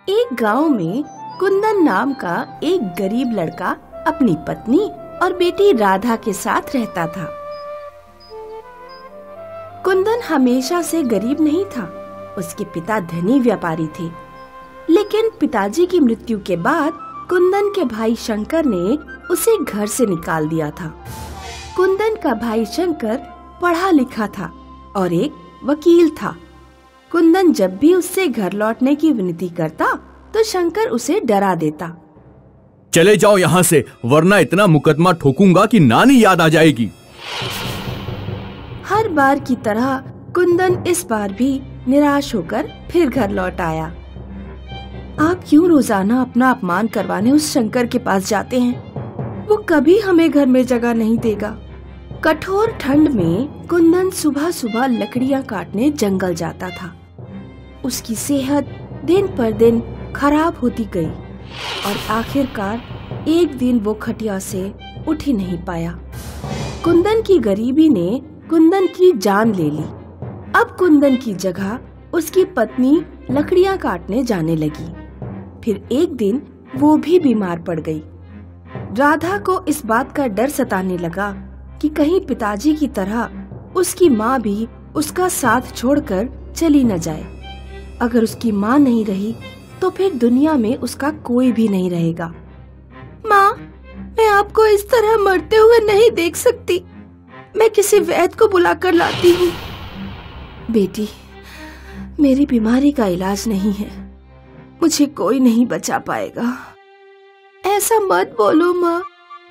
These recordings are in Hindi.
एक गांव में कुंदन नाम का एक गरीब लड़का अपनी पत्नी और बेटी राधा के साथ रहता था। कुंदन हमेशा से गरीब नहीं था। उसके पिता धनी व्यापारी थे, लेकिन पिताजी की मृत्यु के बाद कुंदन के भाई शंकर ने उसे घर से निकाल दिया था। कुंदन का भाई शंकर पढ़ा लिखा था और एक वकील था। कुंदन जब भी उससे घर लौटने की विनती करता तो शंकर उसे डरा देता। चले जाओ यहाँ से, वरना इतना मुकदमा ठोकूंगा कि नानी याद आ जाएगी। हर बार की तरह कुंदन इस बार भी निराश होकर फिर घर लौट आया। आप क्यों रोजाना अपना अपमान करवाने उस शंकर के पास जाते हैं? वो कभी हमें घर में जगह नहीं देगा। कठोर ठंड में कुंदन सुबह सुबह लकड़ियां काटने जंगल जाता था। उसकी सेहत दिन पर दिन खराब होती गई और आखिरकार एक दिन वो खटिया से उठ ही नहीं पाया। कुंदन की गरीबी ने कुंदन की जान ले ली। अब कुंदन की जगह उसकी पत्नी लकड़ियां काटने जाने लगी। फिर एक दिन वो भी बीमार पड़ गई। राधा को इस बात का डर सताने लगा कि कहीं पिताजी की तरह उसकी माँ भी उसका साथ छोड़कर चली न जाए। अगर उसकी माँ नहीं रही तो फिर दुनिया में उसका कोई भी नहीं रहेगा। माँ, मैं आपको इस तरह मरते हुए नहीं देख सकती। मैं किसी वैद्य को बुलाकर लाती हूँ। बेटी, मेरी बीमारी का इलाज नहीं है। मुझे कोई नहीं बचा पाएगा। ऐसा मत बोलो माँ।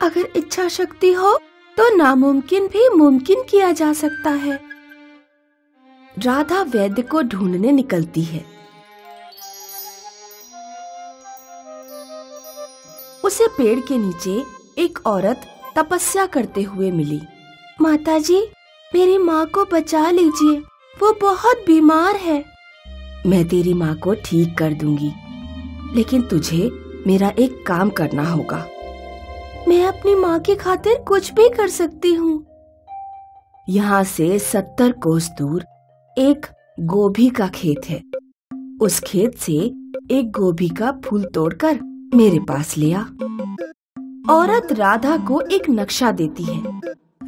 अगर इच्छा शक्ति हो तो नामुमकिन भी मुमकिन किया जा सकता है। राधा वैद्य को ढूंढने निकलती है। उसे पेड़ के नीचे एक औरत तपस्या करते हुए मिली। माताजी, मेरी माँ को बचा लीजिए, वो बहुत बीमार है। मैं तेरी माँ को ठीक कर दूंगी, लेकिन तुझे मेरा एक काम करना होगा। मैं अपनी माँ की खातिर कुछ भी कर सकती हूँ। यहाँ से 70 कोस दूर एक गोभी का खेत है। उस खेत से एक गोभी का फूल तोड़कर मेरे पास ले आ। औरत राधा को एक नक्शा देती है।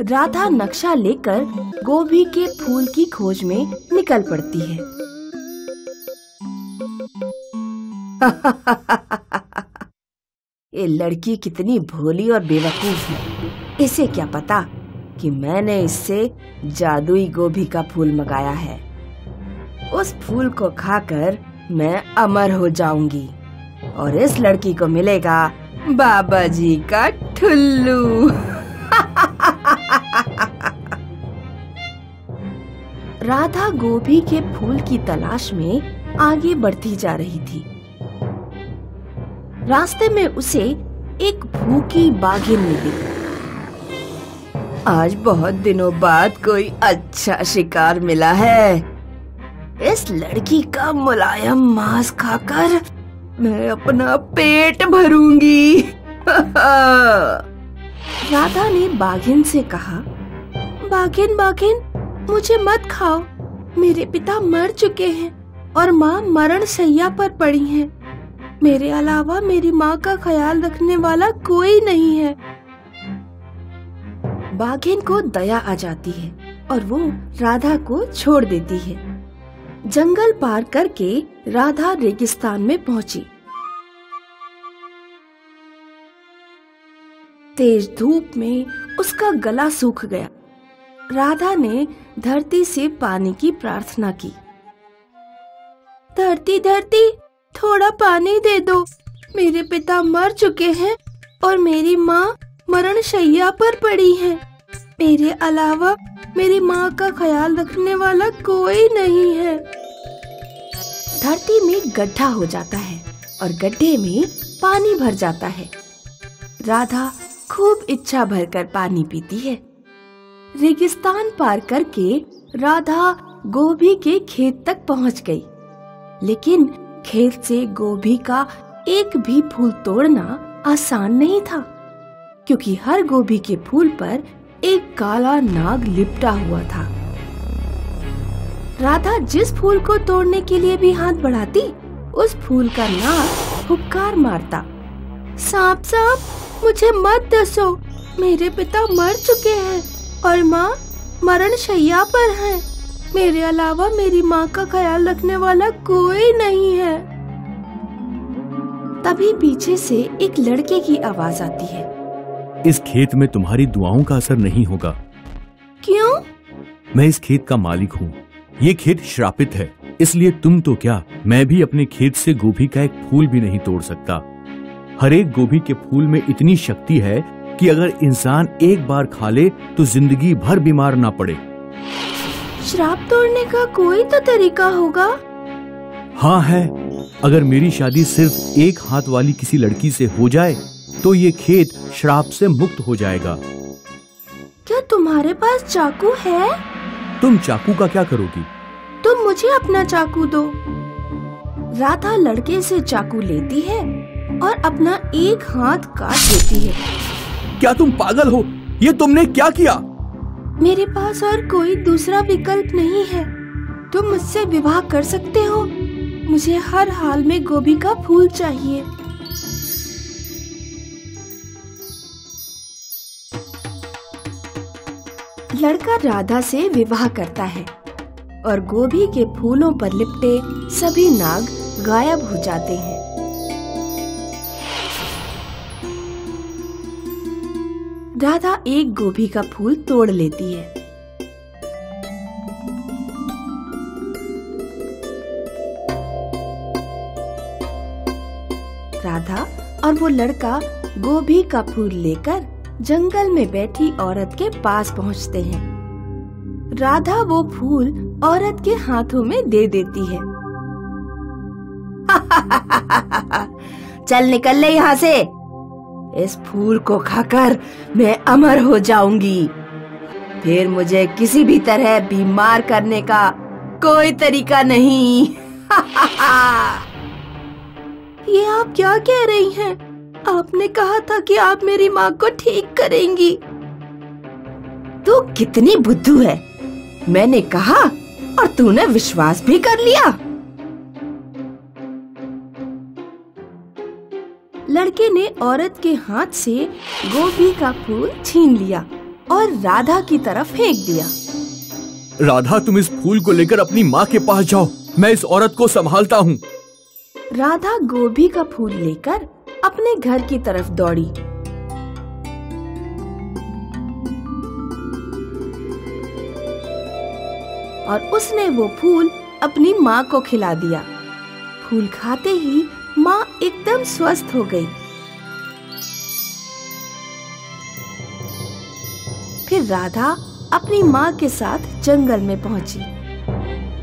राधा नक्शा लेकर गोभी के फूल की खोज में निकल पड़ती है। ये लड़की कितनी भोली और बेवकूफ है। इसे क्या पता कि मैंने इससे जादुई गोभी का फूल मंगाया है। उस फूल को खाकर मैं अमर हो जाऊंगी और इस लड़की को मिलेगा बाबा जी का ठुल्लू। राधा गोभी के फूल की तलाश में आगे बढ़ती जा रही थी। रास्ते में उसे एक भूखी बाघिन मिली। आज बहुत दिनों बाद कोई अच्छा शिकार मिला है। इस लड़की का मुलायम मांस खाकर मैं अपना पेट भरूंगी। राधा ने बाघिन से कहा, बाघिन बाघिन, मुझे मत खाओ। मेरे पिता मर चुके हैं और माँ मरण शैया पर पड़ी है। मेरे अलावा मेरी माँ का ख्याल रखने वाला कोई नहीं है। बाघिन को दया आ जाती है और वो राधा को छोड़ देती है। जंगल पार करके राधा रेगिस्तान में पहुंची। तेज धूप में उसका गला सूख गया। राधा ने धरती से पानी की प्रार्थना की। धरती धरती, थोड़ा पानी दे दो। मेरे पिता मर चुके हैं और मेरी माँ मरण शैया पर पड़ी है। मेरे अलावा मेरी माँ का ख्याल रखने वाला कोई नहीं है। धरती में गड्ढा हो जाता है और गड्ढे में पानी भर जाता है। राधा खूब इच्छा भरकर पानी पीती है। रेगिस्तान पार करके राधा गोभी के खेत तक पहुंच गई, लेकिन खेत से गोभी का एक भी फूल तोड़ना आसान नहीं था, क्योंकि हर गोभी के फूल पर एक काला नाग लिपटा हुआ था। राधा जिस फूल को तोड़ने के लिए भी हाथ बढ़ाती, उस फूल का नाक हुक्कार मारता। सांप सांप मुझे मत डसो, मेरे पिता मर चुके हैं और माँ मरण शैया पर है। मेरे अलावा मेरी माँ का ख्याल रखने वाला कोई नहीं है। तभी पीछे से एक लड़के की आवाज आती है। इस खेत में तुम्हारी दुआओं का असर नहीं होगा। क्यों? मैं इस खेत का मालिक हूँ। ये खेत श्रापित है, इसलिए तुम तो क्या, मैं भी अपने खेत से गोभी का एक फूल भी नहीं तोड़ सकता। हर एक गोभी के फूल में इतनी शक्ति है कि अगर इंसान एक बार खा ले तो जिंदगी भर बीमार ना पड़े। श्राप तोड़ने का कोई तो तरीका होगा। हाँ है। अगर मेरी शादी सिर्फ एक हाथ वाली किसी लड़की से हो जाए तो ये खेत श्राप से मुक्त हो जाएगा। क्या तुम्हारे पास चाकू है? तुम चाकू का क्या करोगी? तुम मुझे अपना चाकू दो। राधा लड़के से चाकू लेती है और अपना एक हाथ काट देती है। क्या तुम पागल हो? ये तुमने क्या किया? मेरे पास और कोई दूसरा विकल्प नहीं है। तुम मुझसे विवाह कर सकते हो। मुझे हर हाल में गोभी का फूल चाहिए। लड़का राधा से विवाह करता है और गोभी के फूलों पर लिपटे सभी नाग गायब हो जाते हैं। राधा एक गोभी का फूल तोड़ लेती है। राधा और वो लड़का गोभी का फूल लेकर जंगल में बैठी औरत के पास पहुंचते हैं। राधा वो फूल औरत के हाथों में दे देती है। चल निकल ले यहाँ से। इस फूल को खाकर मैं अमर हो जाऊंगी। फिर मुझे किसी भी तरह बीमार करने का कोई तरीका नहीं। ये आप क्या कह रही हैं? आपने कहा था कि आप मेरी माँ को ठीक करेंगी। तू कितनी बुद्धू है। मैंने कहा और तूने विश्वास भी कर लिया। लड़के ने औरत के हाथ से गोभी का फूल छीन लिया और राधा की तरफ फेंक दिया। राधा, तुम इस फूल को लेकर अपनी माँ के पास जाओ। मैं इस औरत को संभालता हूँ। राधा गोभी का फूल लेकर अपने घर की तरफ दौड़ी। और उसने वो फूल अपनी माँ को खिला दिया। फूल खाते ही माँ एकदम स्वस्थ हो गई। फिर राधा अपनी माँ के साथ जंगल में पहुंची।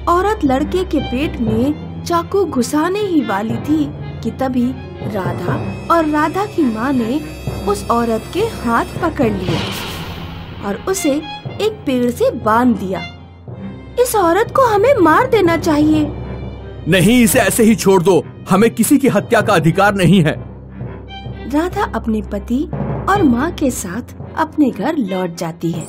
औरत लड़के के पेट में चाकू घुसाने ही वाली थी कि तभी राधा और राधा की माँ ने उस औरत के हाथ पकड़ लिए और उसे एक पेड़ से बांध दिया। इस औरत को हमें मार देना चाहिए। नहीं, इसे ऐसे ही छोड़ दो। हमें किसी की हत्या का अधिकार नहीं है। राधा अपने पति और माँ के साथ अपने घर लौट जाती है।